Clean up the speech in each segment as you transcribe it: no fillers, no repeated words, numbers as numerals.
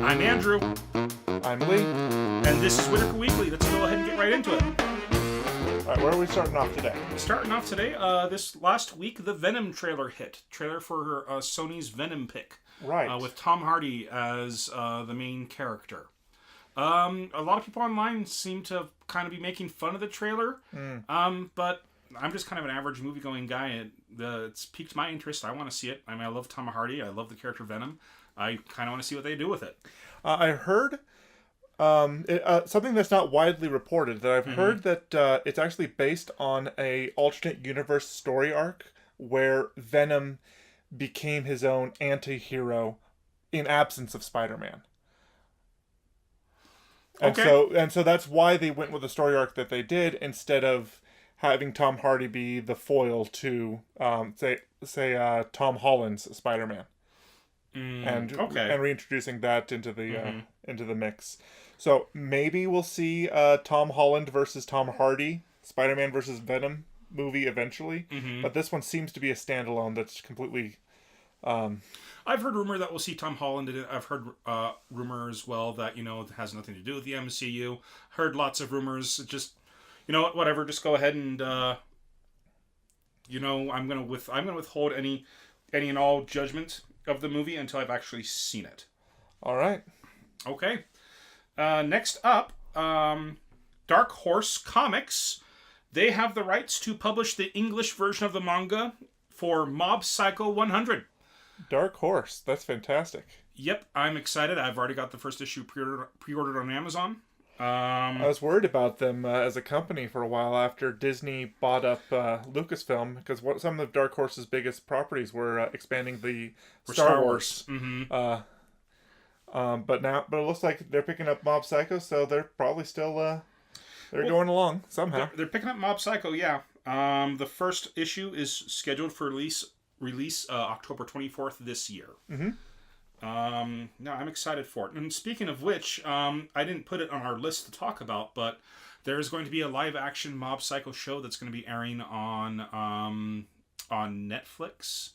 I'm Andrew. I'm Lee. And this is Whittaker Weekly. Let's go ahead and get right into it. All right, where are we starting off today? Starting off today, this last week, the Venom trailer hit. Trailer for Sony's Venom pick. Right. With Tom Hardy as the main character. A lot of people online seem to kind of be making fun of the trailer. But I'm just kind of an average movie-going guy. It's piqued my interest. I want to see it. I mean, I love Tom Hardy. I love the character Venom. I kind of want to see what they do with it. I heard something that's not widely reported, that I've heard that it's actually based on a alternate universe story arc where Venom became his own anti-hero in absence of Spider-Man. And so that's why they went with the story arc that they did instead of having Tom Hardy be the foil to say Tom Holland's Spider-Man. And reintroducing that into the mix. So maybe we'll see Tom Holland versus Tom Hardy, Spider-Man versus Venom movie eventually. But this one seems to be a standalone that's completely. I've heard rumor that we'll see Tom Holland in it. I've heard rumor as well that it has nothing to do with the MCU. Heard lots of rumors. Just whatever. Just go ahead and I'm gonna withhold any and all judgment of the movie until I've actually seen it. All right. Okay. Next up, Dark Horse Comics. They have the rights to publish the English version of the manga for Mob Psycho 100. Dark Horse. That's fantastic. Yep, I'm excited. I've already got the first issue pre-ordered on Amazon. I was worried about them as a company for a while after Disney bought up Lucasfilm, because some of Dark Horse's biggest properties were expanding the Star Wars. But it looks like they're picking up Mob Psycho, so they're probably still going along somehow. They're picking up Mob Psycho, yeah. The first issue is scheduled for release October 24th this year. No, I'm excited for it. And speaking of which, I didn't put it on our list to talk about, but there's going to be a live-action Mob Psycho show that's going to be airing on Netflix.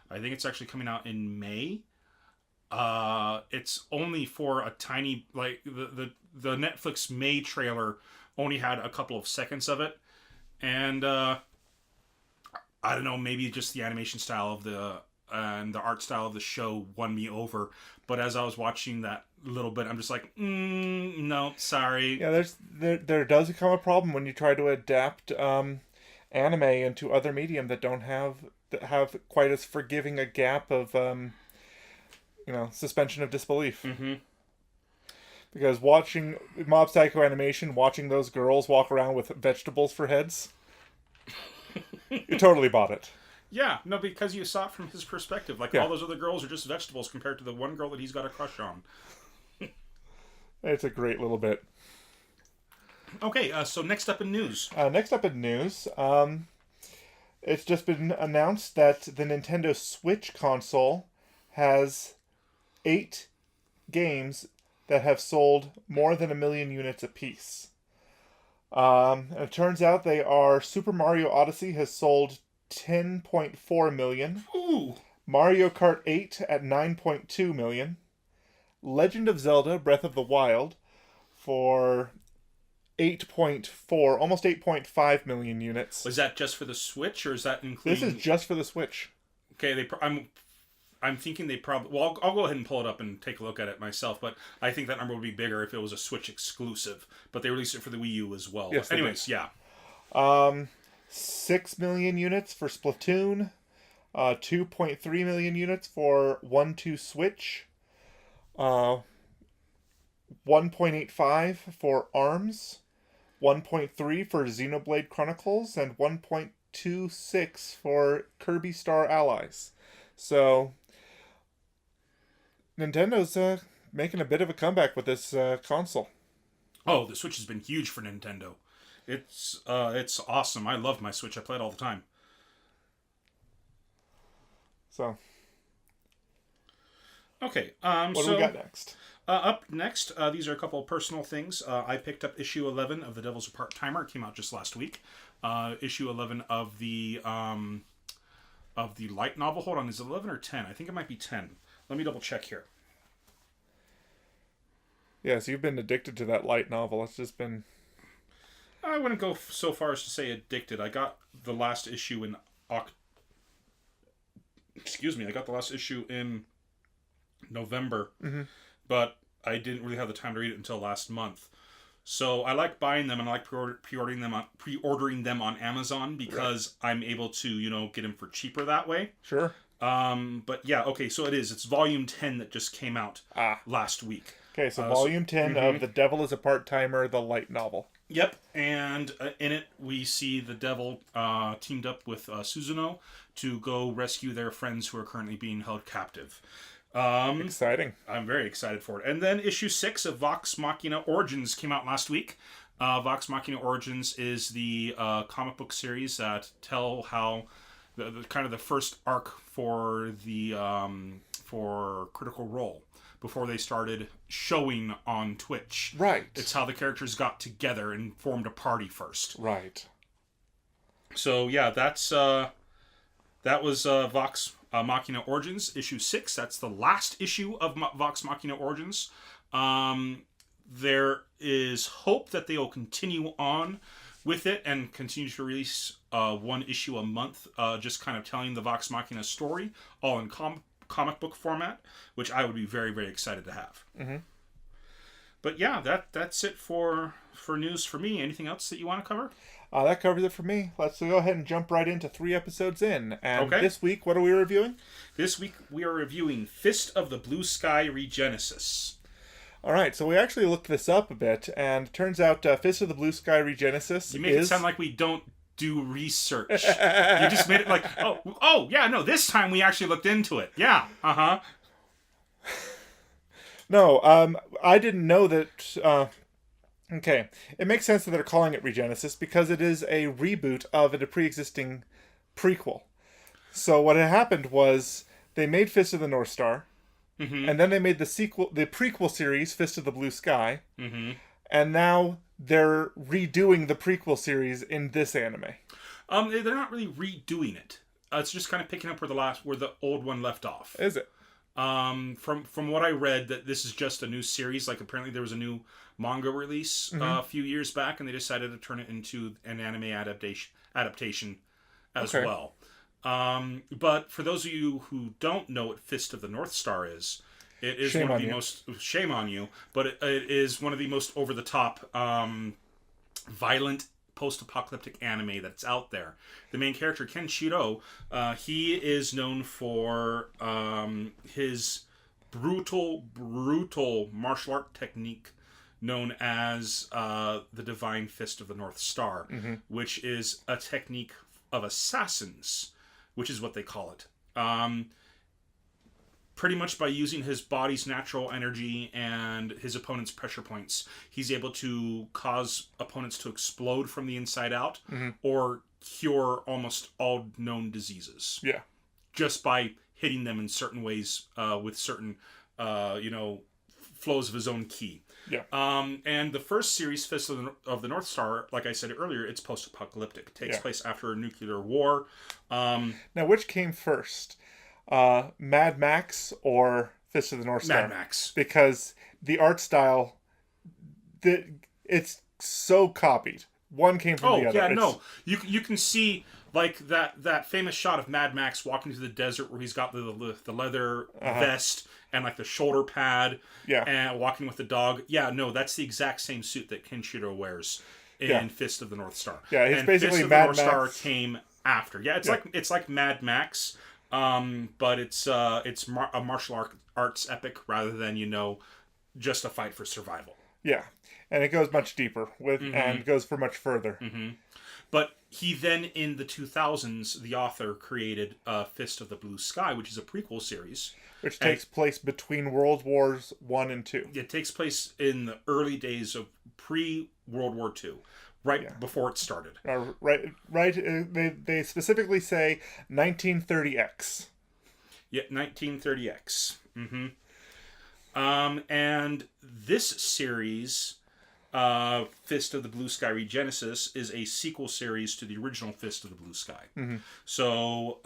I think it's actually coming out in May. It's only for a tiny, the Netflix May trailer only had a couple of seconds of it, and I don't know, maybe just the animation style of the art style of the show won me over. But as I was watching that little bit, I'm just like, no, sorry. Yeah, there does become a problem when you try to adapt anime into other medium that don't have quite as forgiving a gap of suspension of disbelief. Because watching Mob Psycho animation, watching those girls walk around with vegetables for heads, you totally bought it. Yeah, no, because you saw it from his perspective. All those other girls are just vegetables compared to the one girl that he's got a crush on. It's a great little bit. Okay, so next up in news. It's just been announced that the Nintendo Switch console has 8 games that have sold more than 1 million units apiece. And it turns out they are Super Mario Odyssey has sold 10.4 million. Ooh. Mario Kart 8 at 9.2 million. Legend of Zelda Breath of the Wild for 8.4, almost 8.5 million units. Was that just for the Switch, or is that including... This is just for the Switch. Okay, I'm thinking they probably... Well, I'll go ahead and pull it up and take a look at it myself, but I think that number would be bigger if it was a Switch exclusive. But they released it for the Wii U as well. Yes, anyways, yeah. 6 million units for Splatoon. 2.3 million units for 1-2 Switch. 1.85 for ARMS. 1.3 for Xenoblade Chronicles. And 1.26 for Kirby Star Allies. So Nintendo's making a bit of a comeback with this console. Oh, the Switch has been huge for Nintendo. It's awesome. I love my Switch. I play it all the time. So. Okay. What do we got next? Up next, these are a couple of personal things. I picked up issue 11 of The Devil's a Part-Timer. It came out just last week. Issue 11 of the light novel. Hold on, is it 11 or 10? I think it might be 10. Let me double check here. Yeah, so you've been addicted to that light novel. It's just been... I wouldn't go so far as to say addicted. I got the last issue in I got the last issue in November, but I didn't really have the time to read it until last month. So I like buying them, and I like pre-ordering them on Amazon because I'm able to, get them for cheaper that way. Sure. But yeah, okay, so it's volume 10 that just came out last week. Okay, so volume 10 of The Devil is a Part-Timer, the light novel. Yep, and in it we see the devil teamed up with Suzuno to go rescue their friends who are currently being held captive. Exciting. I'm very excited for it. And then issue 6 of Vox Machina Origins came out last week. Vox Machina Origins is the comic book series that tell how the kind of the first arc for the for Critical Role before they started showing on Twitch. Right. It's how the characters got together and formed a party first. Right. So yeah, that was Vox Machina Origins, issue 6. That's the last issue of Vox Machina Origins. There is hope that they will continue on with it and continue to release one issue a month, just kind of telling the Vox Machina story, all in comic book format, which I would be very, very excited to have. Mm-hmm. But yeah, that's it for news for me. Anything else that you want to cover? That covers it for me. Let's go ahead and jump right into 3 episodes in. And This week, what are we reviewing? This week, we are reviewing Fist of the Blue Sky Regenesis. All right, so we actually looked this up a bit, and it turns out Fist of the Blue Sky Regenesis You make it sound like we don't do research. You just made it like, oh, yeah, no, this time we actually looked into it. Yeah, uh-huh. No, I didn't know that... Okay, it makes sense that they're calling it Regenesis because it is a reboot of a pre-existing prequel. So what had happened was they made Fist of the North Star, and then they made the prequel series, Fist of the Blue Sky, and now they're redoing the prequel series in this anime. They're not really redoing it. It's just kind of picking up where the old one left off. Is it? From what I read, that this is just a new series. Like apparently there was a new manga release a few years back, and they decided to turn it into an anime adaptation as well. But for those of you who don't know what Fist of the North Star is, it is one of the most... Shame on you. But it is one of the most over-the-top, violent post-apocalyptic anime that's out there. The main character, Kenshiro, he is known for his brutal martial art technique known as the Divine Fist of the North Star, which is a technique of assassins, which is what they call it. Pretty much by using his body's natural energy and his opponent's pressure points, he's able to cause opponents to explode from the inside out or cure almost all known diseases. Yeah. Just by hitting them in certain ways with certain, flows of his own ki. Yeah. And the first series, Fist of the North Star, like I said earlier, it's post-apocalyptic. It takes place after a nuclear war. Now, which came first? Mad Max or Fist of the North Star? Mad Max. Because the art style, it's so copied. One came from the other. Oh, yeah, no. You can see, like, that famous shot of Mad Max walking through the desert where he's got the leather vest and, like, the shoulder pad and walking with the dog. Yeah, no, that's the exact same suit that Kenshiro wears in Fist of the North Star. Yeah, he's basically Fist of Mad the North Star Max. came after. Yeah, it's like Mad Max, but it's a martial arts epic rather than, just a fight for survival. Yeah, and it goes much deeper and goes for much further. But he then, in the 2000s, the author created Fist of the Blue Sky, which is a prequel series. Which takes place between World Wars I and II. It takes place in the early days of pre-World War II, before it started. Right. They specifically say 1930X. Yeah, 1930X. And this series... Fist of the Blue Sky Regenesis is a sequel series to the original Fist of the Blue Sky. So,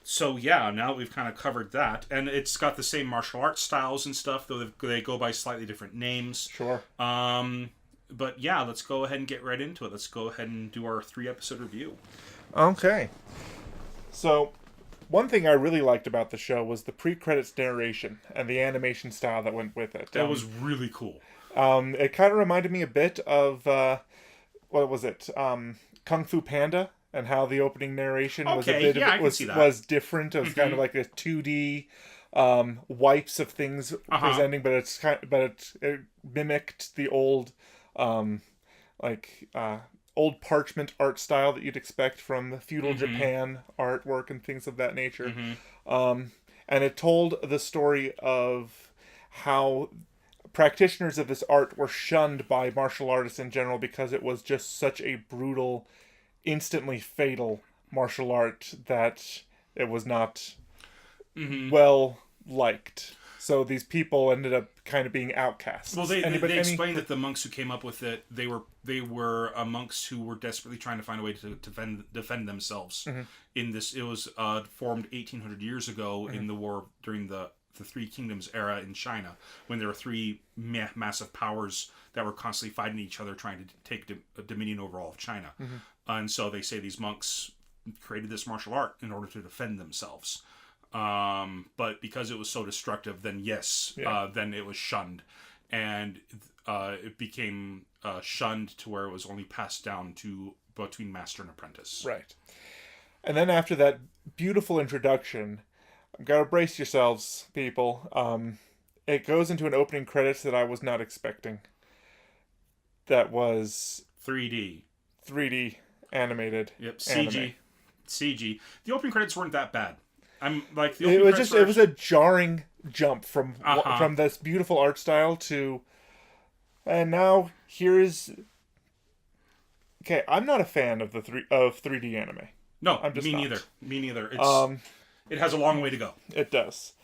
So yeah, now that we've kind of covered that, and it's got the same martial arts styles and stuff, though they go by slightly different names. Sure. But yeah, let's go ahead and get right into it. Let's go ahead and do our 3-episode review. Okay. So, one thing I really liked about the show was the pre-credits narration and the animation style that went with it. That was really cool. It kind of reminded me a bit of what was it? Kung Fu Panda, and how the opening narration was a bit was different. It was kind of like a 2D wipes of things presenting, but it mimicked the old old parchment art style that you'd expect from feudal Japan artwork and things of that nature. And it told the story of how practitioners of this art were shunned by martial artists in general because it was just such a brutal, instantly fatal martial art that it was not well liked. So these people ended up kind of being outcasts. Well, they explained that the monks who came up with it, they were monks who were desperately trying to find a way to defend themselves. In this, it was formed 1800 years ago in the war during the Three Kingdoms era in China, when there were three massive powers that were constantly fighting each other, trying to take dominion over all of China. And so they say these monks created this martial art in order to defend themselves. But because it was so destructive, then then it was shunned, and it became shunned to where it was only passed down to between master and apprentice. Right. And then after that beautiful introduction, I've got to brace yourselves, people. It goes into an opening credits that I was not expecting. That was 3D animated. Yep, CG. The opening credits weren't that bad. It was a jarring jump from this beautiful art style to, and now here is. Okay, I'm not a fan of 3D anime. No, me neither. It has a long way to go. It does.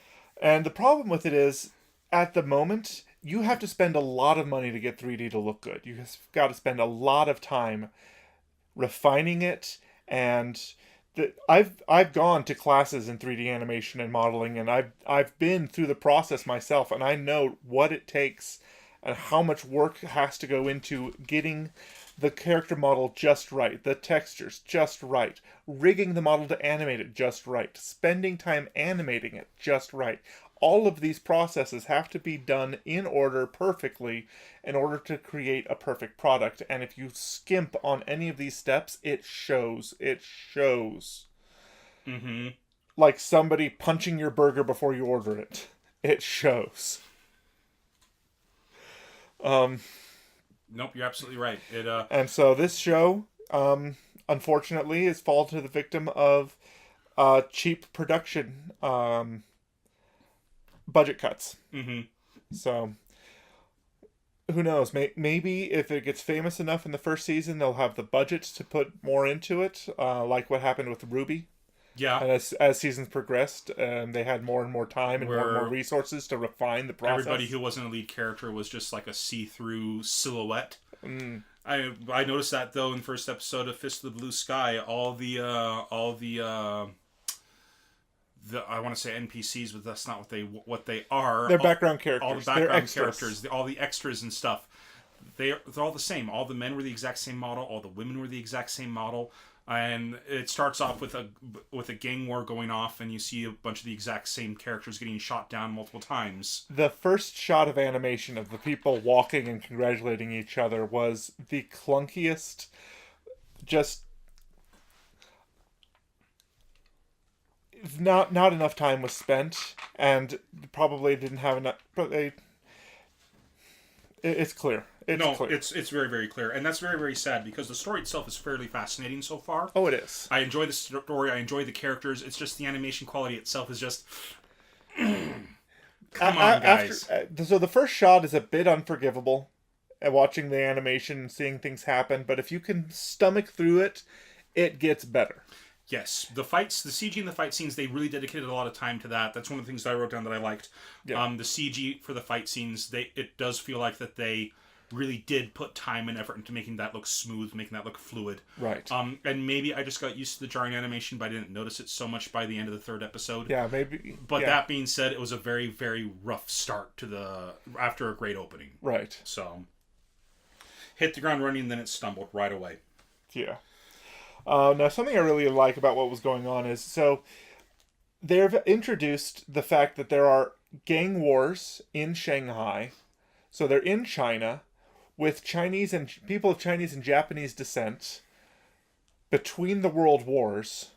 And the problem with it is, at the moment, you have to spend a lot of money to get 3D to look good. You've got to spend a lot of time refining it, and I've gone to classes in 3D animation and modeling, and I've been through the process myself, and I know what it takes and how much work has to go into getting the character model just right, the textures just right, rigging the model to animate it just right, spending time animating it just right. All of these processes have to be done in order perfectly in order to create a perfect product. And if you skimp on any of these steps, it shows. It shows. Like somebody punching your burger before you order it. It shows. Nope, you're absolutely right. And so this show, unfortunately, has fallen to the victim of cheap production budget cuts. So, who knows? Maybe if it gets famous enough in the first season, they'll have the budget to put more into it, like what happened with Ruby. Yeah. And as seasons progressed, they had more and more time and more and more resources to refine the process. Everybody who wasn't a lead character was just like a see-through silhouette. I noticed that though in the first episode of Fist of the Blue Sky, all the I want to say NPCs, but that's not what they are. They're background characters. All the background characters, all the extras and stuff. They're all the same. All the men were the exact same model. All the women were the exact same model. And it starts off with a gang war going off, and you see a bunch of the exact same characters getting shot down multiple times. The first shot of animation of the people walking and congratulating each other was the clunkiest. Just not enough time was spent, and probably didn't have enough. But it's clear. It's very, very clear. And that's very, very sad because the story itself is fairly fascinating so far. Oh, it is. I enjoy the story. I enjoy the characters. It's just the animation quality itself is just... Come on, guys. So the first shot is a bit unforgivable. Watching the animation and seeing things happen. But if you can stomach through it, it gets better. Yes, the CG in the fight scenes, they really dedicated a lot of time to that. That's one of the things that I wrote down that I liked. Yeah. The CG for the fight scenes, it does feel like that they really did put time and effort into making that look smooth, making that look fluid. Right. And maybe I just got used to the jarring animation, but I didn't notice it so much by the end of the third episode. Yeah, maybe. But that being said, it was a very, very rough start after a great opening. Right. So, hit the ground running, and then it stumbled right away. Yeah. Now, something I really like about what was going on is, so they've introduced the fact that there are gang wars in Shanghai. So they're in China with Chinese and people of Chinese and Japanese descent between the world wars.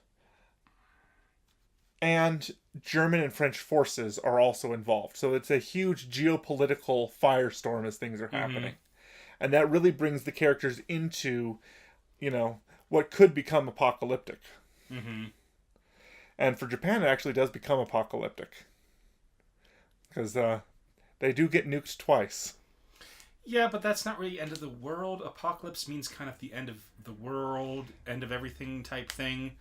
And German and French forces are also involved. So it's a huge geopolitical firestorm as things are happening. And that really brings the characters into, what could become apocalyptic. And for Japan, it actually does become apocalyptic. Because they do get nuked twice. Yeah, but that's not really end of the world. Apocalypse means kind of the end of the world, end of everything type thing.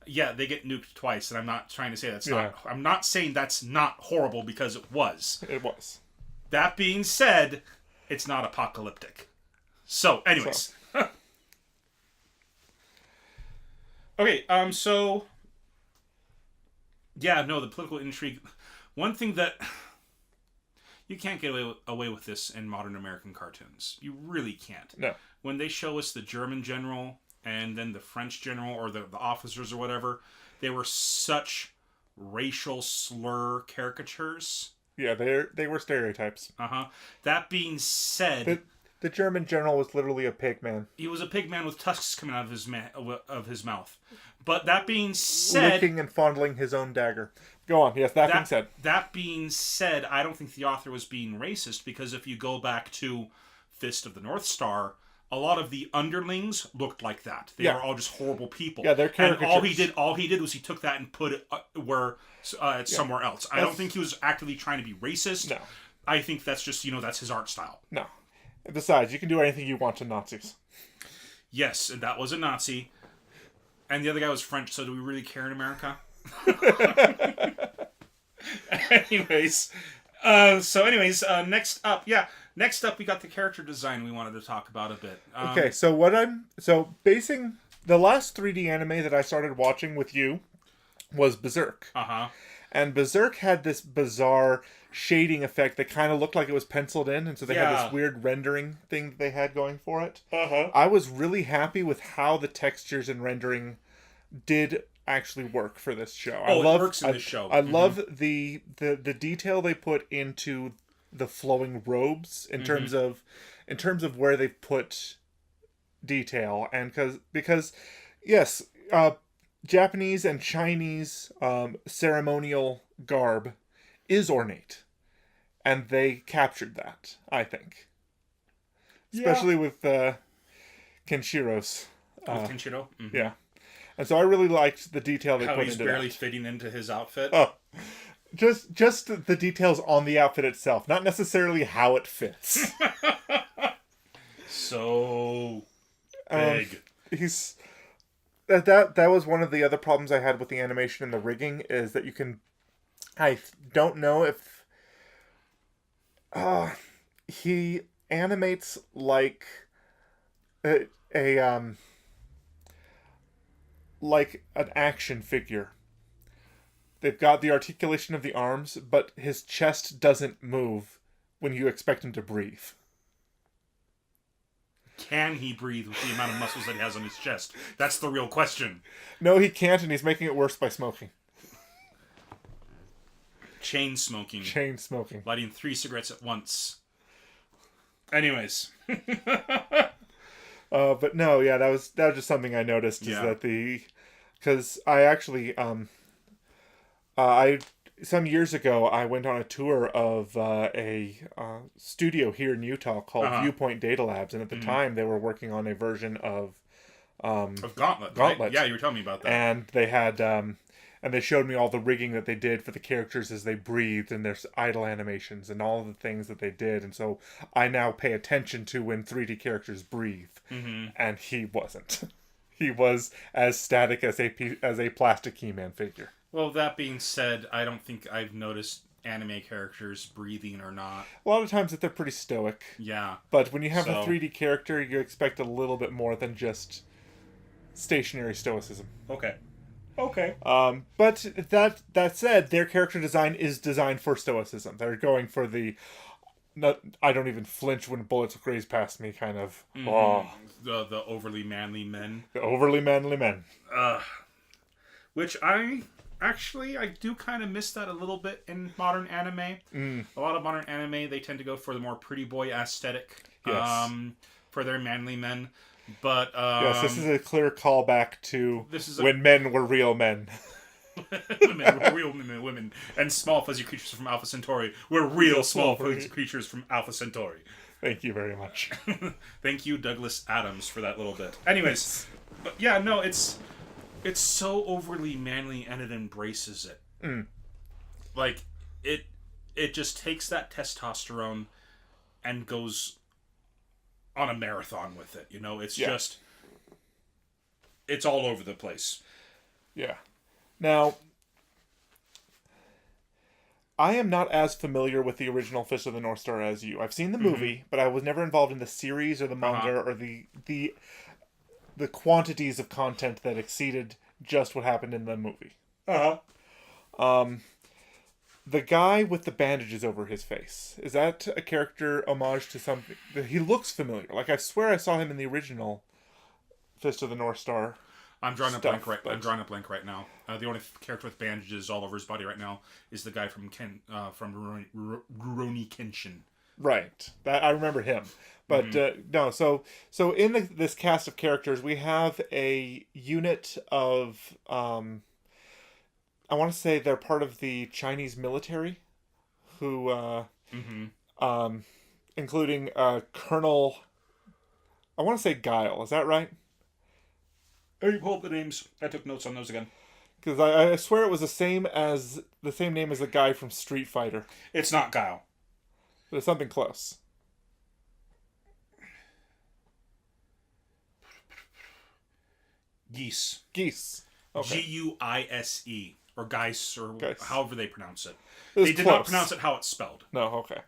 Yeah, they get nuked twice, and I'm not trying to say that's not... I'm not saying that's not horrible, because it was. It was. That being said, it's not apocalyptic. So, anyways. Okay, so... Yeah, no, the political intrigue... One thing that... You can't get away with this in modern American cartoons. You really can't. No. When they show us the German general and then the French general or the officers or whatever, they were such racial slur caricatures. Yeah, they were stereotypes. That being said... The German general was literally a pig man. He was a pig man with tusks coming out of his mouth. But that being said... Licking and fondling his own dagger. Go on. Yes, that being said. That being said, I don't think the author was being racist, because if you go back to Fist of the North Star, a lot of the underlings looked like that. They were all just horrible people. Yeah, they're caricatures. And all he did was he took that and put it somewhere else. I don't think he was actively trying to be racist. No. I think that's just, that's his art style. No. Besides, you can do anything you want to Nazis. Yes, and that was a Nazi. And the other guy was French, so do we really care in America? Anyways, next up we got the character design we wanted to talk about a bit. Okay, so basing the last 3D anime that I started watching with you was Berserk. And Berserk had this bizarre shading effect that kind of looked like it was penciled in, and so they had this weird rendering thing that they had going for it. I was really happy with how the textures and rendering did actually work for this show. It works in this show. I love the detail they put into the flowing robes in terms of where they put detail, and because yes, Japanese and Chinese ceremonial garb is ornate, and they captured that, I think, especially with Kenshiro's. Kenshiro, yeah. And so I really liked the detail they put into that. How he's barely fitting into his outfit. Oh, just the details on the outfit itself, not necessarily how it fits. So big. That was one of the other problems I had with the animation and the rigging, is that I don't know if he animates like like an action figure. They've got the articulation of the arms, but his chest doesn't move when you expect him to breathe. Can he breathe with the amount of muscles that he has on his chest? That's the real question. No, he can't, and he's making it worse by smoking. Chain smoking. Lighting 3 cigarettes at once. Anyways. But no, yeah, that was just something I noticed, is that because I actually, some years ago, I went on a tour of a studio here in Utah called Viewpoint Data Labs, and at the time they were working on a version of Gauntlet. Right? Yeah, you were telling me about that. And they had, and they showed me all the rigging that they did for the characters as they breathed, and there's idle animations and all the things that they did, and so I now pay attention to when 3D characters breathe, and he wasn't. He was as static as a plastic He-Man figure. Well, that being said, I don't think I've noticed anime characters breathing or not. A lot of times that they're pretty stoic. Yeah. But when you have So- a 3D character, you expect a little bit more than just stationary stoicism. Okay. Okay. But that said, their character design is designed for stoicism. They're going for the I don't even flinch when bullets graze past me kind of. The overly manly men. The overly manly men. Which I do kind of miss that a little bit in modern anime. A lot of modern anime, they tend to go for the more pretty boy aesthetic. Yes. For their manly men. But yes, this is a clear callback to when men were real men. Women were real women, and small fuzzy creatures from Alpha Centauri were real small fuzzy creatures from Alpha Centauri. Thank you very much. Thank you, Douglas Adams, for that little bit. Anyways, but yeah, no, it's so overly manly, and it embraces it. Like it just takes that testosterone and goes on a marathon with it. You know, it's just it's all over the place. Yeah. Now, I am not as familiar with the original Fist of the North Star as you. I've seen the movie, but I was never involved in the series or the manga or the quantities of content that exceeded just what happened in the movie. The guy with the bandages over his face, is that a character homage to something? He looks familiar. Like, I swear I saw him in the original Fist of the North Star. I'm drawing a blank right now. The only character with bandages all over his body right now is the guy from Rurouni Kenshin. Right, that I remember him. But no, so in this cast of characters, we have a unit of I want to say they're part of the Chinese military, who including Colonel. I want to say Guile. Is that right? Oh, you pull up the names. I took notes on those again. Because I swear it was the same name as the guy from Street Fighter. It's not Guile. But it's something close. Geese. Okay. Guise. Or Geis, or Geis. however they pronounce it. They did not pronounce it how it's spelled. No, okay.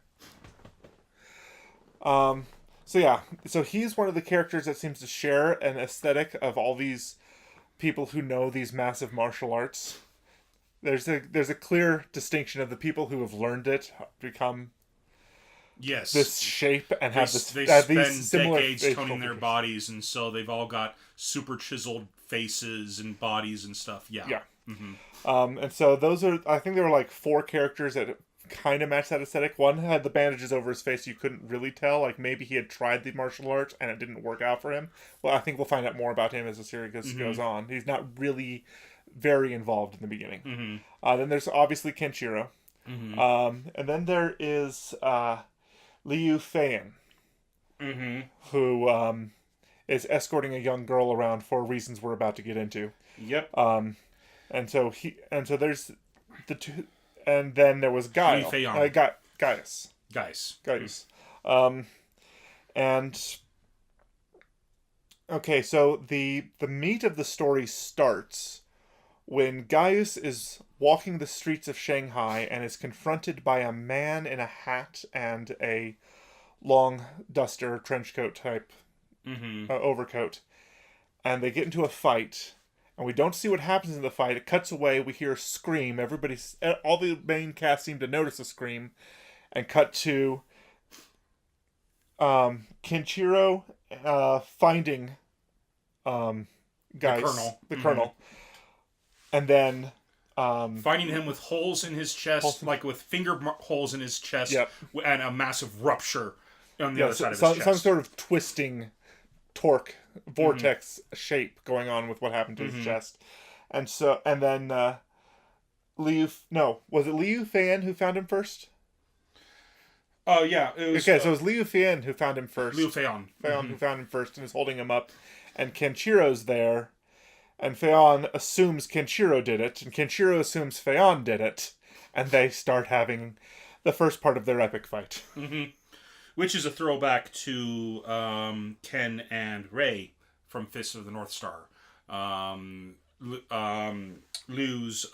So yeah, so he's one of the characters that seems to share an aesthetic of all these people who know these massive martial arts. There's a clear distinction of the people who have learned it become this shape and have these similar decades toning their bodies, and so they've all got super chiseled faces and bodies and stuff. Yeah. And so those are, I think there were like 4 characters that kind of match that aesthetic. One had the bandages over his face, you couldn't really tell, like maybe he had tried the martial arts and it didn't work out for him. Well, I think we'll find out more about him as the series goes on. He's not really very involved in the beginning. Then there's obviously Kenshiro. And then there is Liu Fein, who is escorting a young girl around for reasons we're about to get into. Yep. And so there's the two, and then there was Guile. Gaius. And okay, so the meat of the story starts when Gaius is walking the streets of Shanghai and is confronted by a man in a hat and a long duster trench coat type overcoat, and they get into a fight. And we don't see what happens in the fight. It cuts away. We hear a scream. All the main cast seem to notice a scream, and cut to Kenshiro finding the colonel, and then finding him with holes in his chest, like with finger holes in his chest, and a massive rupture on the other side of his chest. Some sort of twisting torque vortex shape going on with what happened to his chest. And then was it Liu Fein who found him first? Oh yeah, it was, so it was Liu Fein who found him first. Liu Fein who found him first and is holding him up, and Kenshiro's there, and Fein assumes Kenshiro did it, and Kenshiro assumes Fein did it, and they start having the first part of their epic fight. Which is a throwback to Ken and Rei from Fist of the North Star. Liu's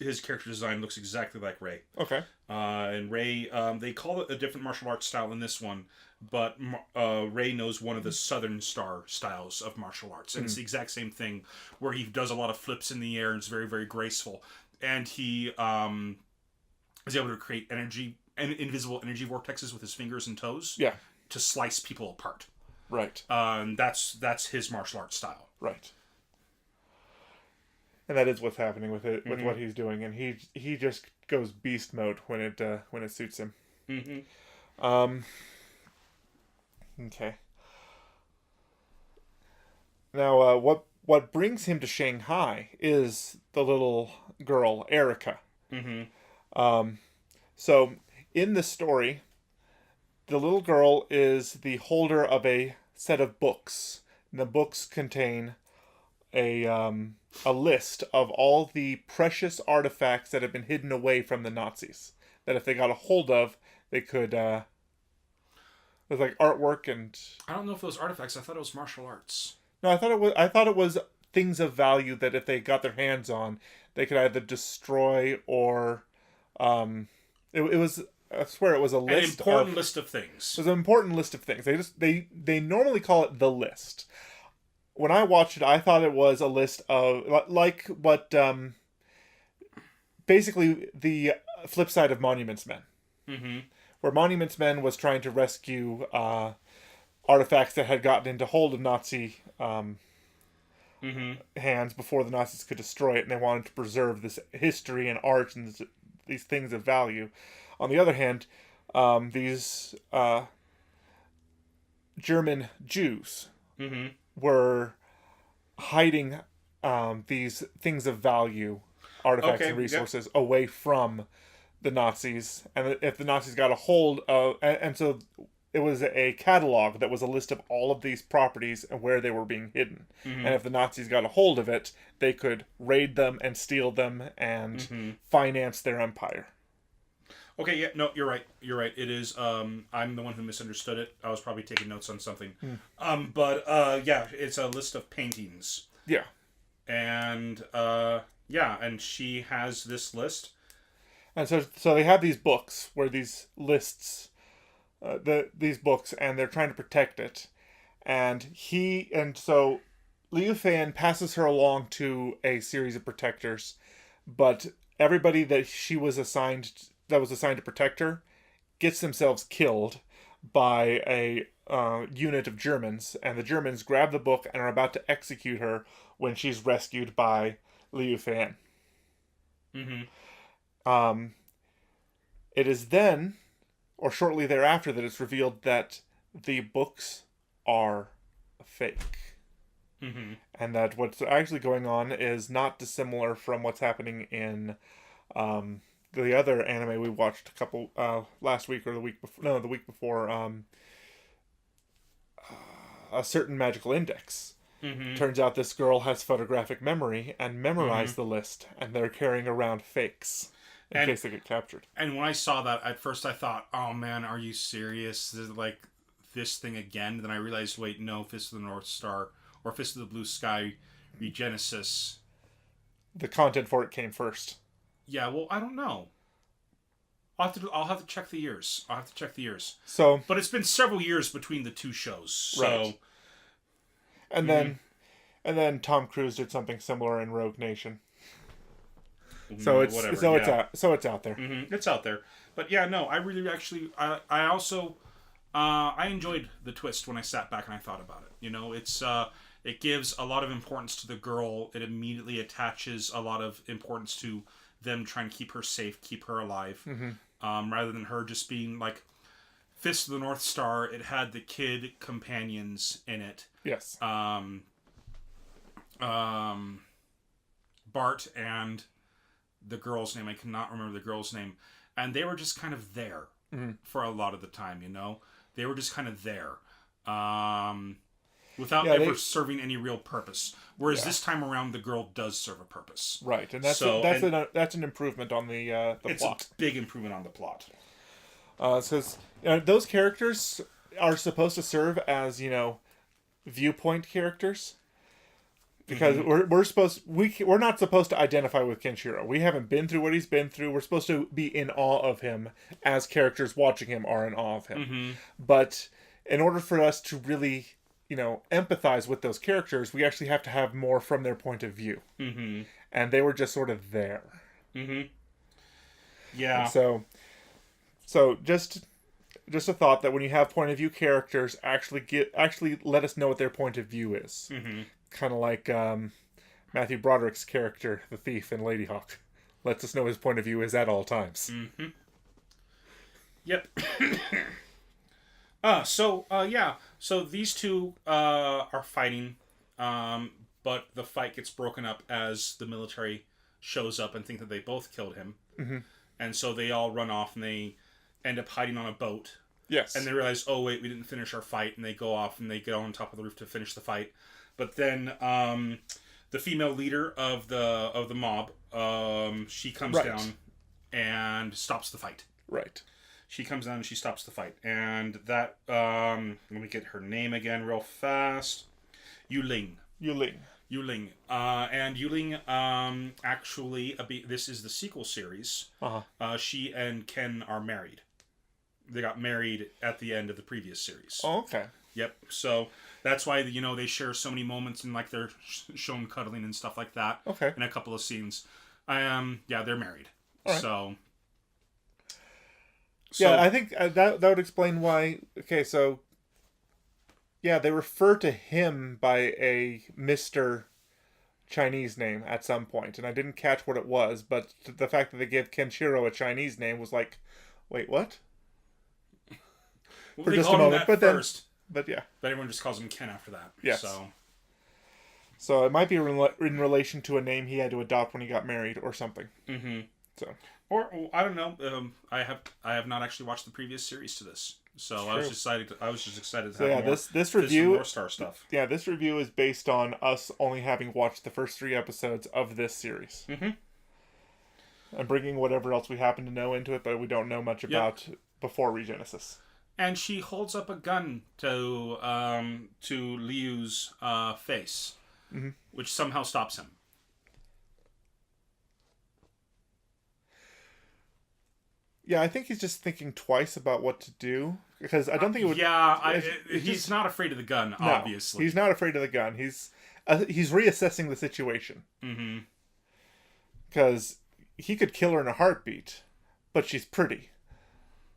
his character design looks exactly like Rey. Okay. And Rey, they call it a different martial arts style in this one, but Rey knows one of the Southern Star styles of martial arts, and it's the exact same thing, where he does a lot of flips in the air and it's very, very graceful, and he is able to create invisible energy vortexes with his fingers and toes. Yeah. To slice people apart. Right. That's his martial arts style. Right. And that is what's happening with it, with what he's doing, and he just goes beast mode when it suits him. Okay. Now, what brings him to Shanghai is the little girl Erica. So in the story, the little girl is the holder of a set of books. And the books contain a list of all the precious artifacts that have been hidden away from the Nazis. That if they got a hold of, they could. There's like artwork and. I don't know if those artifacts. I thought it was martial arts. No, I thought it was things of value that if they got their hands on, they could either destroy or. It was. I swear it was a list. An important list of things. It was an important list of things. They normally call it the list. When I watched it, I thought it was a list of like what basically the flip side of Monuments Men, where Monuments Men was trying to rescue artifacts that had gotten into hold of Nazi hands before the Nazis could destroy it, and they wanted to preserve this history and art and these things of value. On the other hand, these German Jews were hiding these things of value, artifacts and resources away from the Nazis. And if the Nazis got a hold of... And so it was a catalog that was a list of all of these properties and where they were being hidden. And if the Nazis got a hold of it, they could raid them and steal them and finance their empire. Okay, yeah, no, you're right. You're right. It is, I'm the one who misunderstood it. I was probably taking notes on something. But yeah, it's a list of paintings. Yeah. And, yeah, and she has this list. And so they have these books where these lists, these books, and they're trying to protect it. And so Liu Fan passes her along to a series of protectors, but everybody that was assigned to protect her gets themselves killed by a unit of Germans, and the Germans grab the book and are about to execute her when she's rescued by Liu Fan. It is then, or shortly thereafter, that it's revealed that the books are fake. And that what's actually going on is not dissimilar from what's happening in the other anime we watched a couple last week or the week before. No, the week before. A certain magical index. Turns out this girl has photographic memory and memorized the list, and they're carrying around fakes in case they get captured. And when I saw that, at first I thought, "Oh man, are you serious? This is like this thing again?" Then I realized, wait, no, Fist of the North Star or Fist of the Blue Sky, Regenesis. The content for it came first. Yeah, well, I don't know. I'll have to check the years. So, but it's been several years between the two shows. So, right. And then Tom Cruise did something similar in Rogue Nation. So it's out there. It's out there. But yeah, no, I really actually I also I enjoyed the twist when I sat back and I thought about it. You know, it gives a lot of importance to the girl. It immediately attaches a lot of importance to them trying to keep her safe, keep her alive, rather than her just being like Fist of the North Star. It had the kid companions in it. Yes. Bart and the girl's name. I cannot remember the girl's name. And they were just kind of there for a lot of the time, you know? They were just kind of there. Without ever serving any real purpose. Whereas this time around, the girl does serve a purpose. Right, and that's an improvement on the plot. It's a big improvement on the plot. Because those characters are supposed to serve as, viewpoint characters. because we're not supposed to identify with Kenshiro. We haven't been through what he's been through. We're supposed to be in awe of him, as characters watching him are in awe of him. But in order for us to really, empathize with those characters, we actually have to have more from their point of view. And they were just sort of there. Yeah. So just a thought that when you have point of view characters, actually let us know what their point of view is. Kind of like Matthew Broderick's character, the thief in Lady Hawk, lets us know his point of view is at all times. Yep. So these two are fighting, but the fight gets broken up as the military shows up and think that they both killed him. And so they all run off and they end up hiding on a boat. Yes. And they realize, oh wait, we didn't finish our fight, and they go off and they get on top of the roof to finish the fight. But then the female leader of the mob, she comes down and stops the fight. Right. She comes down and she stops the fight. And that, let me get her name again real fast. Yuling. And Yuling, actually, this is the sequel series. She and Ken are married. They got married at the end of the previous series. Oh, okay. Yep. So that's why, they share so many moments and like they're shown cuddling and stuff like that. Okay. In a couple of scenes. They're married. Right. So yeah, I think that would explain why. Okay, so yeah, they refer to him by a Mr. Chinese name at some point, and I didn't catch what it was, but the fact that they gave Kenshiro a Chinese name was like, wait, what? Well, for they just a called him moment, that but first, but yeah, but everyone just calls him Ken after that. Yes. So it might be in relation to a name he had to adopt when he got married or something. So. Or I don't know. I have not actually watched the previous series to this, so I was just excited to have more. This review North Star stuff. Yeah, this review is based on us only having watched the first 3 episodes of this series, and bringing whatever else we happen to know into it, but we don't know much about before Regenesis. And she holds up a gun to Liu's face, which somehow stops him. Yeah, I think he's just thinking twice about what to do, because I don't think it would. He's not afraid of the gun. No, obviously, he's not afraid of the gun. He's reassessing the situation. Because he could kill her in a heartbeat, but she's pretty,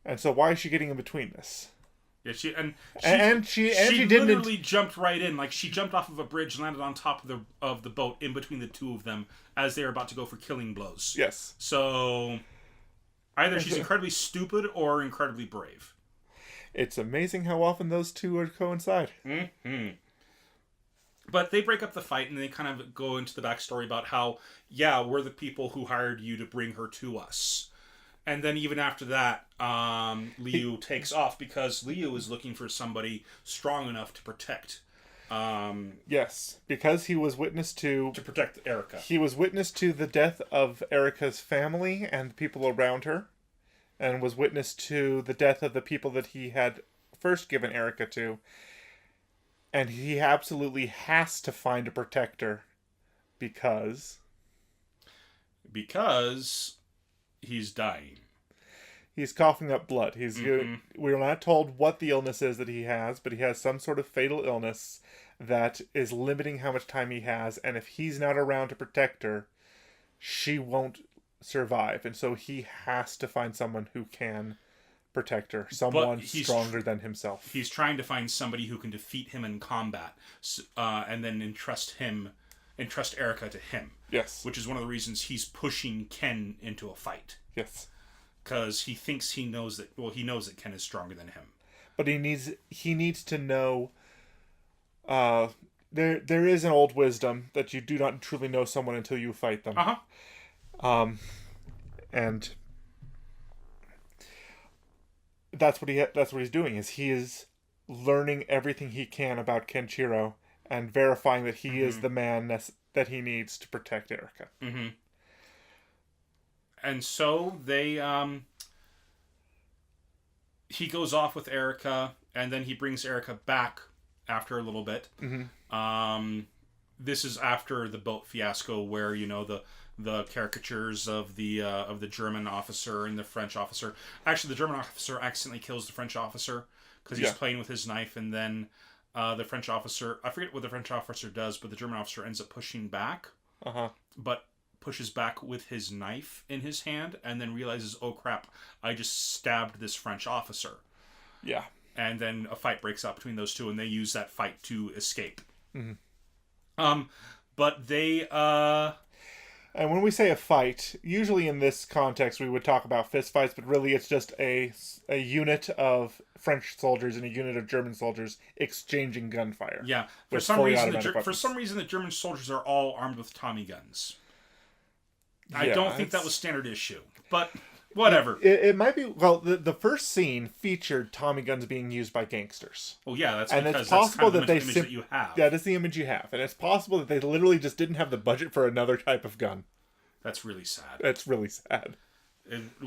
and so why is she getting in between this? Yeah, she literally jumped right in. Like, she jumped off of a bridge and landed on top of the boat in between the two of them as they were about to go for killing blows. Yes. So either she's incredibly stupid or incredibly brave. It's amazing how often those two would coincide. But they break up the fight and they kind of go into the backstory about how, yeah, we're the people who hired you to bring her to us. And then even after that, Liu takes off because Liu is looking for somebody strong enough to protect. Yes, because he was witness to protect Erica. He was witness to the death of Erica's family and the people around her, and was witness to the death of the people that he had first given Erica to. And he absolutely has to find a protector because he's dying. He's coughing up blood. We're not told what the illness is that he has, but he has some sort of fatal illness that is limiting how much time he has. And if he's not around to protect her, she won't survive. And so he has to find someone who can protect her. Someone stronger than himself. He's trying to find somebody who can defeat him in combat, and then entrust Erica to him. Yes. Which is one of the reasons he's pushing Ken into a fight. Yes. Because he knows that Ken is stronger than him. But he needs to know. There is an old wisdom that you do not truly know someone until you fight them. And that's what he's doing. He is learning everything he can about Kenshiro and verifying that he is the man that he needs to protect Erica. And so he goes off with Erica, and then he brings Erica back after a little bit. this is after the boat fiasco, where the caricatures of the German officer and the French officer. Actually, the German officer accidentally kills the French officer because he's playing with his knife, and then the French officer, I forget what the French officer does, but the German officer ends up pushing back, but pushes back with his knife in his hand, and then realizes, oh crap, I just stabbed this French officer. Yeah. And then a fight breaks out between those two, and they use that fight to escape. But they and when we say a fight, usually in this context we would talk about fist fights, but really it's just a unit of French soldiers and a unit of German soldiers exchanging gunfire. Yeah. For some reason the German soldiers are all armed with Tommy guns. I don't think that was standard issue, but whatever. It might be. Well, the first scene featured Tommy guns being used by gangsters. Well, yeah, that's and because it's possible that's that the image that you have. That is the image you have, and it's possible that they literally just didn't have the budget for another type of gun. That's really sad. That's really sad.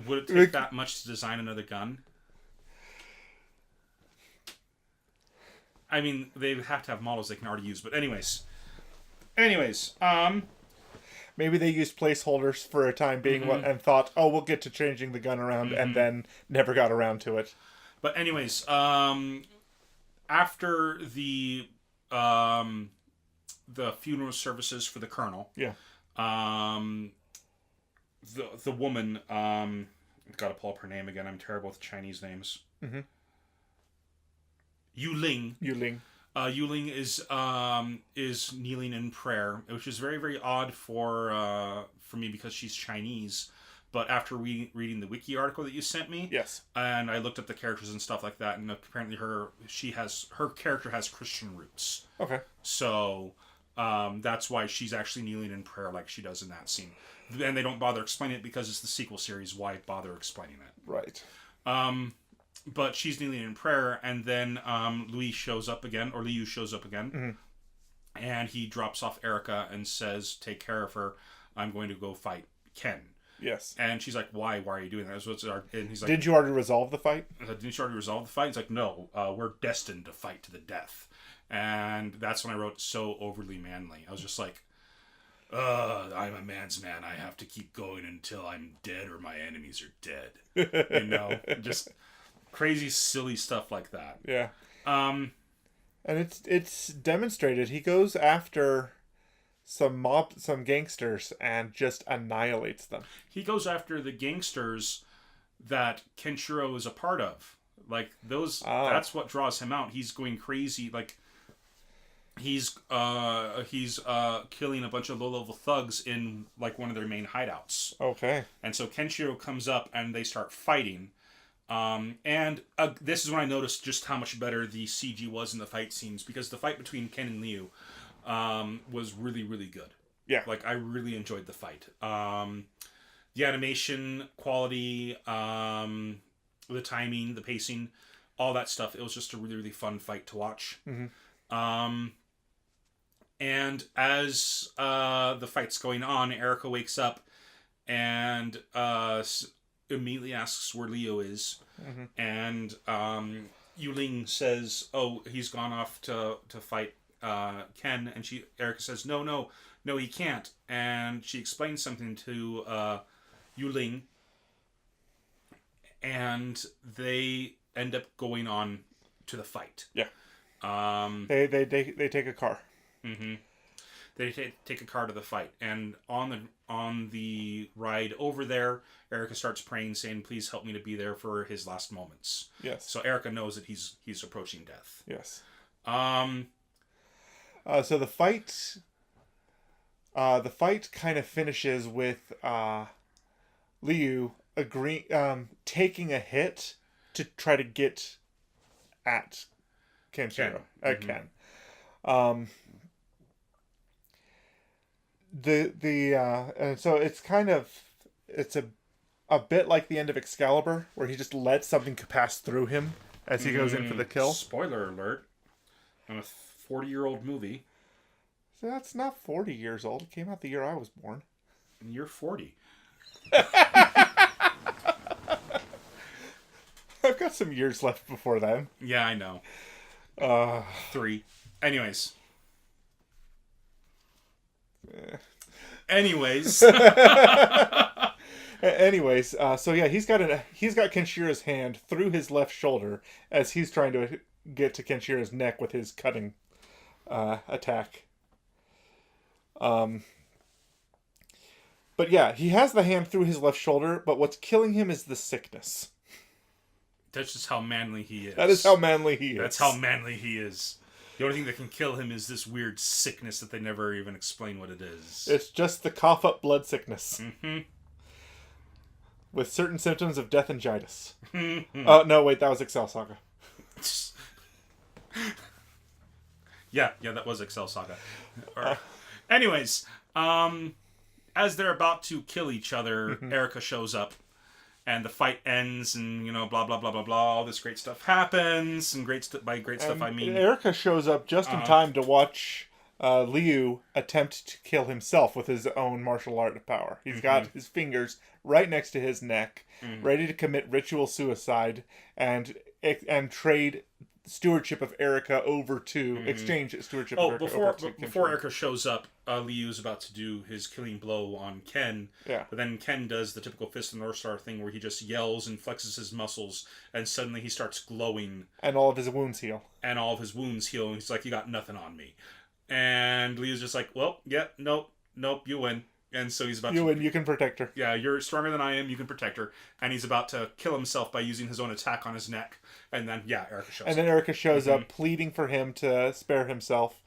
Would it take that much to design another gun? I mean, they have to have models they can already use, but anyways, maybe they used placeholders for a time being and thought, oh, we'll get to changing the gun around, and then never got around to it. But anyways, after the funeral services for the colonel, the woman, I've got to pull up her name again. I'm terrible with Chinese names. Yuling. Yuling is kneeling in prayer, which is very, very odd for me because she's Chinese. But after reading the wiki article that you sent me, and I looked up the characters and stuff like that, and apparently her character has Christian roots. Okay. So that's why she's actually kneeling in prayer like she does in that scene. And they don't bother explaining it because it's the sequel series. Why bother explaining it? Right. But she's kneeling in prayer, and then Liu shows up again, and he drops off Erica and says, "Take care of her. I'm going to go fight Ken." Yes. And she's like, "Why? Why are you doing that?" And he's like, "Didn't you already resolve the fight?" "Didn't you already resolve the fight?" He's like, "No, we're destined to fight to the death." And that's when I wrote so overly manly. I was just like, I'm a man's man. I have to keep going until I'm dead or my enemies are dead. Just crazy, silly stuff like that. Yeah. And it's demonstrated. He goes after some gangsters and just annihilates them. He goes after the gangsters that Kenshiro is a part of. Like those, that's what draws him out. He's going crazy. Like he's killing a bunch of low-level thugs in like one of their main hideouts. Okay. And so Kenshiro comes up and they start fighting. And this is when I noticed just how much better the CG was in the fight scenes, because the fight between Ken and Liu was really, really good. Yeah. Like, I really enjoyed the fight. The animation quality, the timing, the pacing, all that stuff. It was just a really, really fun fight to watch. And as the fight's going on, Erica wakes up and immediately asks where Leo is. And Yuling says, "Oh, he's gone off to fight Ken." And Erica says, no, he can't. And she explains something to Yuling, and they end up going on to the fight. Yeah. They take a car. They take a car to the fight, and on the ride over there, Erica starts praying, saying, "Please help me to be there for his last moments." Yes. So Erica knows that he's approaching death. Yes. So the fight kind of finishes with Liu taking a hit to try to get at Kenshiro. Ken. And so it's a bit like the end of Excalibur, where he just lets something pass through him as he goes in for the kill. Spoiler alert. On a 40-year-old movie. So that's not 40 years old. It came out the year I was born. And you're 40. I've got some years left before then. Yeah, I know. 3. Anyways. Anyways. Anyways, so yeah, he's got Kenshira's hand through his left shoulder as he's trying to get to Kenshira's neck with his cutting attack. But yeah, he has the hand through his left shoulder, but what's killing him is the sickness. That's just how manly he is. That is how manly he is. That's how manly he is. The only thing that can kill him is this weird sickness that they never even explain what it is. It's just the cough up blood sickness. Mm-hmm. With certain symptoms of deathingitis. Oh, no, wait, that was Excel Saga. Yeah, that was Excel Saga. Anyways, as they're about to kill each other, Erica shows up, and the fight ends, and, blah, blah, blah, blah, blah, all this great stuff happens, and by great stuff I mean... Erica shows up just in time to watch Liu attempt to kill himself with his own martial art power. He's got his fingers right next to his neck, ready to commit ritual suicide, and trade stewardship of Erica over to exchange stewardship of Erica over to before Erica shows up, Liu's about to do his killing blow on Ken. Yeah. But then Ken does the typical Fist of the North Star thing where he just yells and flexes his muscles, and suddenly he starts glowing. And all of his wounds heal. And he's like, "You got nothing on me." And Liu's just like, "Well, yeah, nope, you win." And so he's about to... You win, you can protect her. Yeah, you're stronger than I am, you can protect her. And he's about to kill himself by using his own attack on his neck. And then, Erica shows up. And then Erica shows up, pleading for him to spare himself.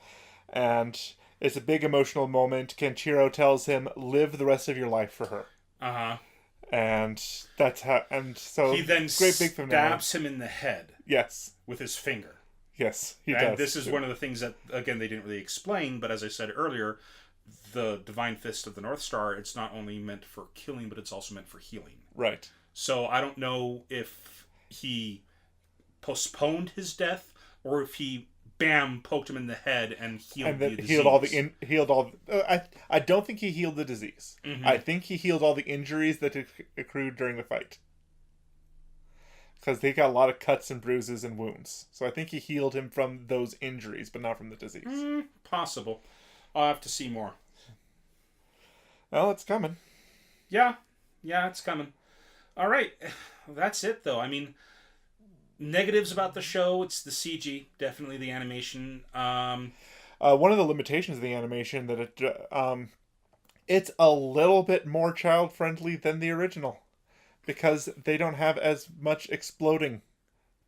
And it's a big emotional moment. Kenshiro tells him, live the rest of your life for her. Uh-huh. And that's how... And so... He then stabs him in the head. Yes. With his finger. Yes, he does. And this is one of the things that, again, they didn't really explain, but as I said earlier... The Divine Fist of the North Star, it's not only meant for killing, but it's also meant for healing. Right. So I don't know if he postponed his death or if he, poked him in the head and healed the disease. I don't think he healed the disease. I think he healed all the injuries that accrued during the fight. Because he got a lot of cuts and bruises and wounds. So I think he healed him from those injuries, but not from the disease. Possible. I'll have to see more. Well, it's coming. Yeah, it's coming. All right. That's it, though. I mean, negatives about the show, it's the CG, definitely the animation. One of the limitations of the animation that it's a little bit more child-friendly than the original. Because they don't have as much exploding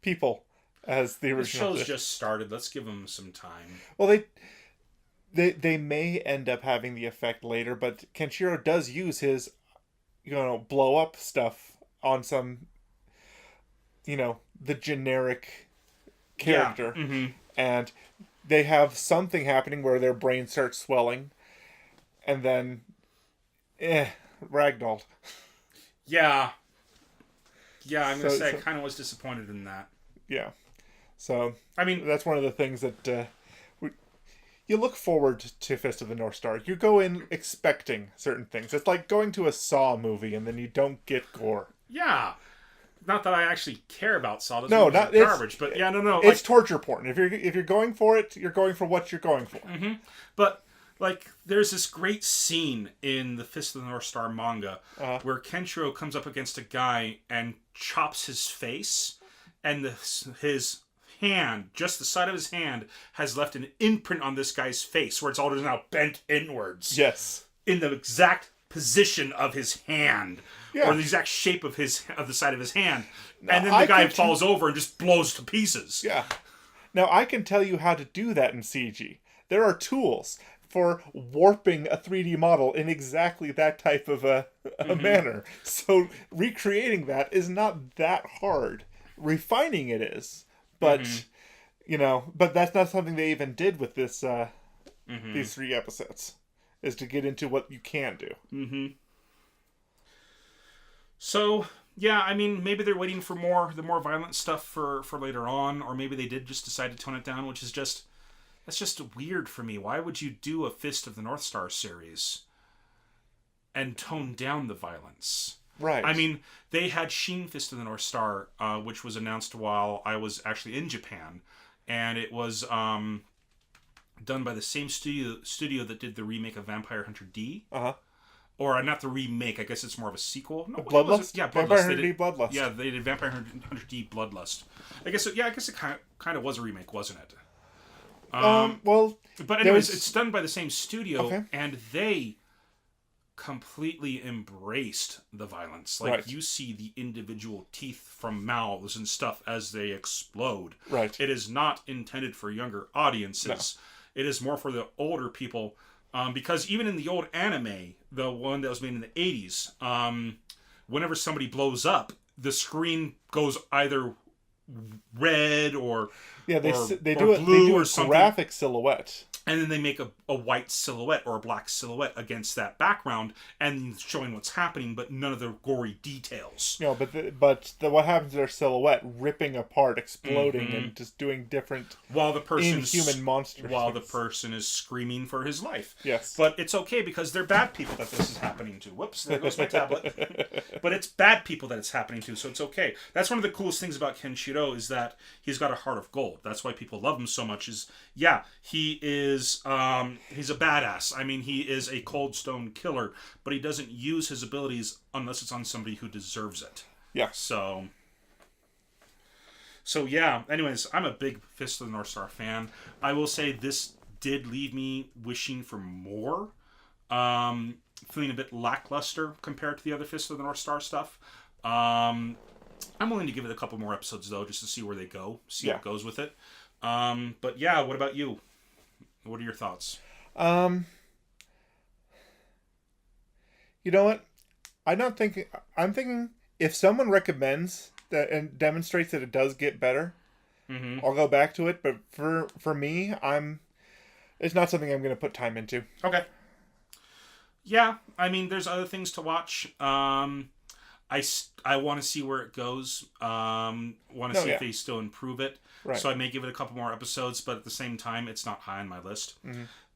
people as the original. The show's just started. Let's give them some time. Well, They may end up having the effect later, but Kenshiro does use his, blow up stuff on some, the generic character. Yeah. And they have something happening where their brain starts swelling, and then, ragdolled. Yeah. Yeah, I'm going to say I kind of was disappointed in that. Yeah. So, I mean, that's one of the things that... You look forward to Fist of the North Star. You go in expecting certain things. It's like going to a Saw movie and then you don't get gore. Yeah. Not that I actually care about Saw. No, not garbage. But yeah, no. It's torture porn. If you're going for it, you're going for what you're going for. Mm-hmm. But there's this great scene in the Fist of the North Star manga where Kenshiro comes up against a guy and chops his face, and his hand, just the side of his hand, has left an imprint on this guy's face where it's all just now bent inwards. Yes. In the exact position of his hand. Yeah. Or the exact shape of the side of his hand. And then the guy falls over and just blows to pieces. Yeah. Now, I can tell you how to do that in CG. There are tools for warping a 3D model in exactly that type of a manner. So recreating that is not that hard. Refining it is. But, but that's not something they even did with this these 3 episodes, is to get into what you can do. Mm-hmm. So, yeah, I mean, maybe they're waiting for the more violent stuff for later on, or maybe they did just decide to tone it down, which is that's just weird for me. Why would you do a Fist of the North Star series and tone down the violence? Right. I mean, they had Shin Fist of the North Star, which was announced while I was actually in Japan, and it was done by the same studio that did the remake of Vampire Hunter D. Uh huh. Or not the remake, I guess it's more of a sequel. No, Bloodlust? Yeah, Bloodlust. Vampire Hunter D Bloodlust. Yeah, they did Vampire Hunter D Bloodlust. I guess it kind of was a remake, wasn't it? Well, but anyways, it's done by the same studio, Okay. and they completely embraced the violence. Like, Right. you see the individual teeth from mouths and stuff as they explode. Right. It is not intended for younger audiences. No. It is more for the older people. Because even in the old anime, the one that was made in the 80s, whenever somebody blows up, the screen goes either red or they or do blue a graphic silhouette. And then they make a white silhouette or a black silhouette against that background and showing what's happening, but none of the gory details. No, but what happens to their silhouette ripping apart, exploding, and just doing different inhuman monsters. While the person is screaming for his life. Yes. But it's okay because they're bad people that this is happening to. Whoops, there goes my tablet. But it's bad people that it's happening to, so it's okay. That's one of the coolest things about Kenshiro is that he's got a heart of gold. That's why people love him so much he is he's a badass. I mean, he is a cold stone killer, but he doesn't use his abilities unless it's on somebody who deserves it. Yeah. So yeah. Anyways, I'm a big Fist of the North Star fan. I will say this did leave me wishing for more. Feeling a bit lackluster compared to the other Fist of the North Star stuff. I'm willing to give it a couple more episodes though, just to see where they go, see what goes with it. But yeah, what about you? What are your thoughts? You know what? I'm thinking if someone recommends that and demonstrates that it does get better, I'll go back to it. But for me, it's not something I'm going to put time into. Okay. Yeah, I mean, there's other things to watch. I want to see where it goes. Want to see if they still improve it. Right. So I may give it a couple more episodes, but at the same time, it's not high on my list.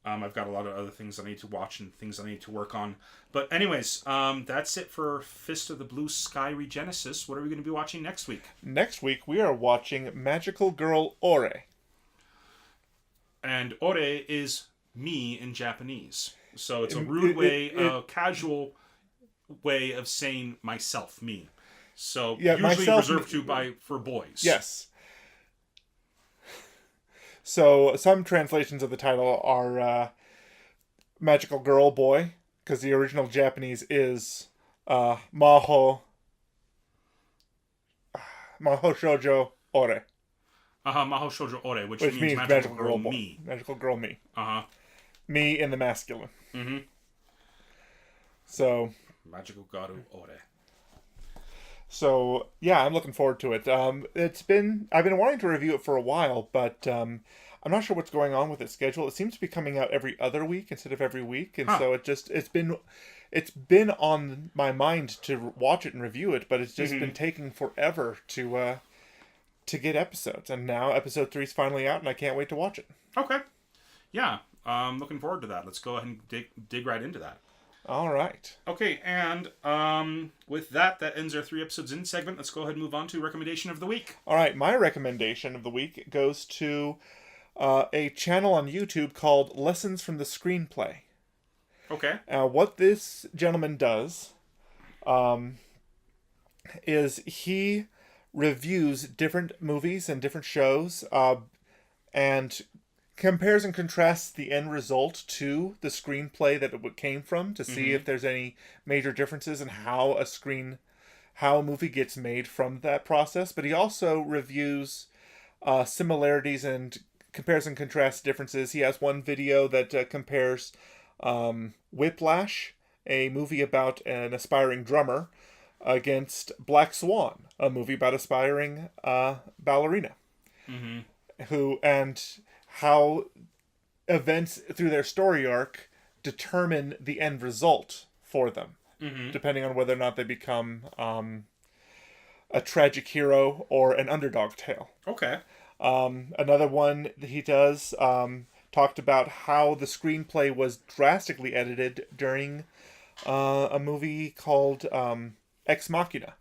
I've got a lot of other things I need to watch and things I need to work on. But anyways, that's it for Fist of the Blue Sky Regenesis. What are we going to be watching next week? Next week, we are watching Magical Girl Ore. And Ore is me in Japanese. So it's a rude casual way of saying myself, me. So usually myself, reserved for boys. Yes. So some translations of the title are Magical Girl Boy, because the original Japanese is Maho Shoujo Ore. Maho Shoujo Ore, which means Magical Girl Me. Magical Girl Me. Me in the masculine. Mm-hmm. So Magical Garu Ore. So yeah, I'm looking forward to it. I've been wanting to review it for a while, but I'm not sure what's going on with its schedule. It seems to be coming out every other week instead of every week, and so it's been on my mind to watch it and review it, but it's just been taking forever to get episodes. And now episode 3 is finally out, and I can't wait to watch it. Okay, yeah, I'm looking forward to that. Let's go ahead and dig right into that. All right. Okay, and with that ends our 3 episodes in segment. Let's go ahead and move on to recommendation of the week. All right, my recommendation of the week goes to a channel on YouTube called Lessons from the Screenplay. Okay. What this gentleman does is he reviews different movies and different shows and compares and contrasts the end result to the screenplay that it came from to see if there's any major differences in how a movie gets made from that process. But he also reviews similarities and compares and contrasts differences. He has one video that compares Whiplash, a movie about an aspiring drummer, against Black Swan, a movie about aspiring ballerina. How events through their story arc determine the end result for them, depending on whether or not they become a tragic hero or an underdog tale. Okay. Another one that he does talked about how the screenplay was drastically edited during a movie called Ex Machina.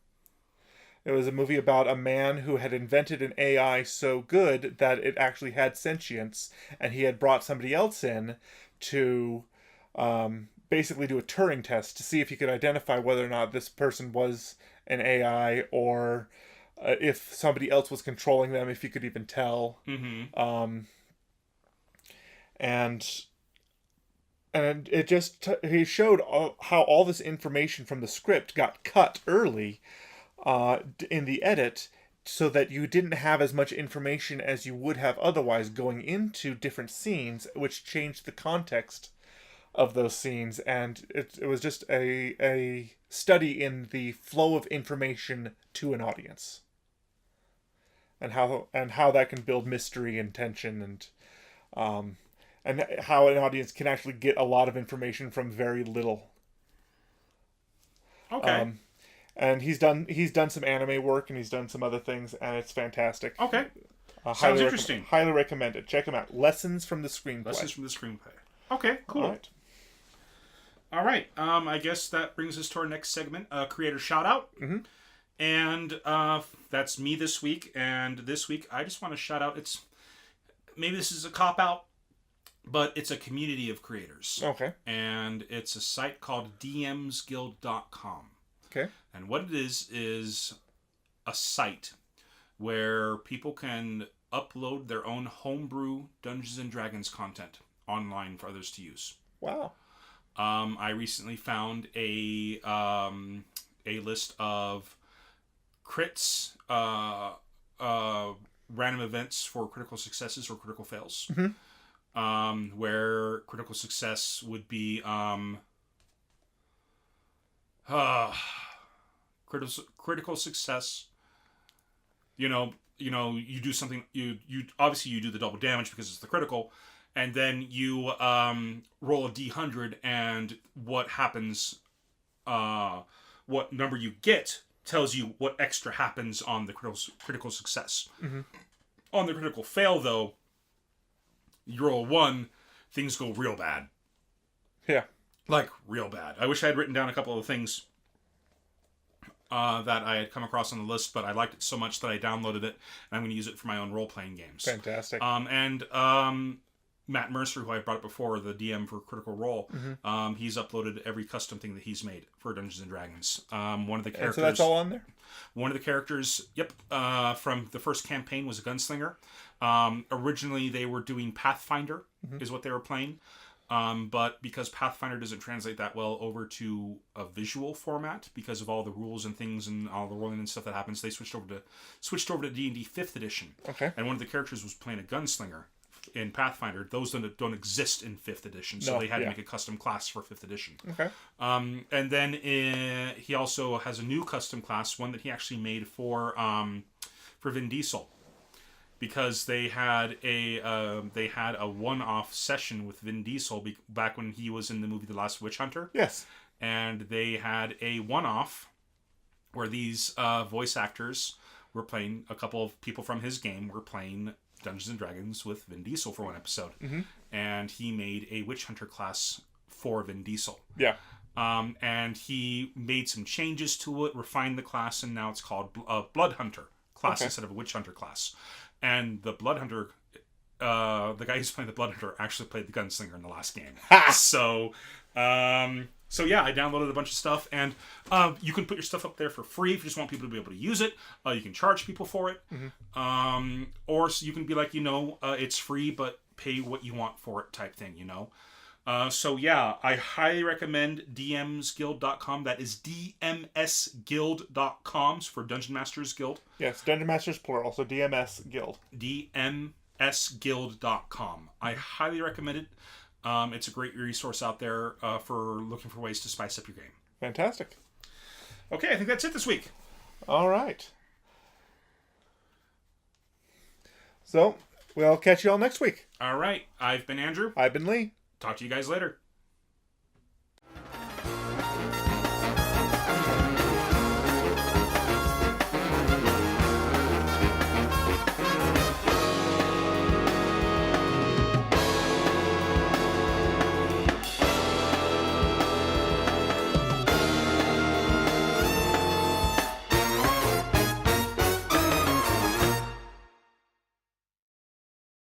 It was a movie about a man who had invented an AI so good that it actually had sentience, and he had brought somebody else in to basically do a Turing test to see if he could identify whether or not this person was an AI, or if somebody else was controlling them, if you could even tell. Mm-hmm. And it just he showed how all this information from the script got cut early in the edit, so that you didn't have as much information as you would have otherwise going into different scenes, which changed the context of those scenes. And it was just a study in the flow of information to an audience, and how that can build mystery and tension, and how an audience can actually get a lot of information from very little. Okay. And he's done some anime work, and he's done some other things, and it's fantastic. Okay. Sounds interesting. Highly recommend it. Check him out. Lessons from the Screenplay. Lessons from the Screenplay. Okay, cool. All right. I guess that brings us to our next segment, creator shout out. Mm-hmm. And that's me this week. And this week, I just want to shout out. Maybe this is a cop out, but it's a community of creators. Okay. And it's a site called dmsguild.com. Okay. And what it is a site where people can upload their own homebrew Dungeons and Dragons content online for others to use. Wow. I recently found a list of crits, random events for critical successes or critical fails. Mm-hmm. Where critical success would be critical success. You do something. You obviously you do the double damage because it's the critical, and then you roll a d100, and what happens, what number you get tells you what extra happens on the critical success. Mm-hmm. On the critical fail, though, you roll a 1, things go real bad. Yeah. Like, real bad. I wish I had written down a couple of things that I had come across on the list, but I liked it so much that I downloaded it, and I'm going to use it for my own role-playing games. Fantastic. Matt Mercer, who I brought up before, the DM for Critical Role, Mm-hmm. He's uploaded every custom thing that he's made for Dungeons & Dragons. One of the characters... And so that's all on there? One of the characters, from the first campaign was a gunslinger. Originally, they were doing Pathfinder, Mm-hmm. is what they were playing. But because Pathfinder doesn't translate that well over to a visual format, because of all the rules and things and all the rolling and stuff that happens, they switched over to D&D 5th edition. Okay. And one of the characters was playing a gunslinger in Pathfinder. Those don't exist in 5th edition, so they had to make a custom class for 5th edition. Okay. And then he also has a new custom class, one that he actually made for Vin Diesel, because they had a one-off session with Vin Diesel back when he was in the movie The Last Witch Hunter. Yes. And they had a one-off where these voice actors were playing, a couple of people from his game were playing Dungeons & Dragons with Vin Diesel for one episode. Mm-hmm. And he made a Witch Hunter class for Vin Diesel. Yeah. And he made some changes to it, refined the class, and now it's called Blood Hunter class instead of a Witch Hunter class. And the Blood Hunter, the guy who's playing the Blood Hunter actually played the Gunslinger in the last game. So yeah, I downloaded a bunch of stuff, and you can put your stuff up there for free if you just want people to be able to use it. You can charge people for it. Mm-hmm. Or so you can be like, it's free, but pay what you want for it type thing, So yeah, I highly recommend dmsguild.com. That is dmsguild.com for Dungeon Masters Guild. Yes, Dungeon Masters plural, so DMS Guild. dmsguild.com. I highly recommend it. It's a great resource out there for looking for ways to spice up your game. Fantastic. Okay, I think that's it this week. All right. So, we'll catch you all next week. All right, I've been Andrew. I've been Lee. Talk to you guys later.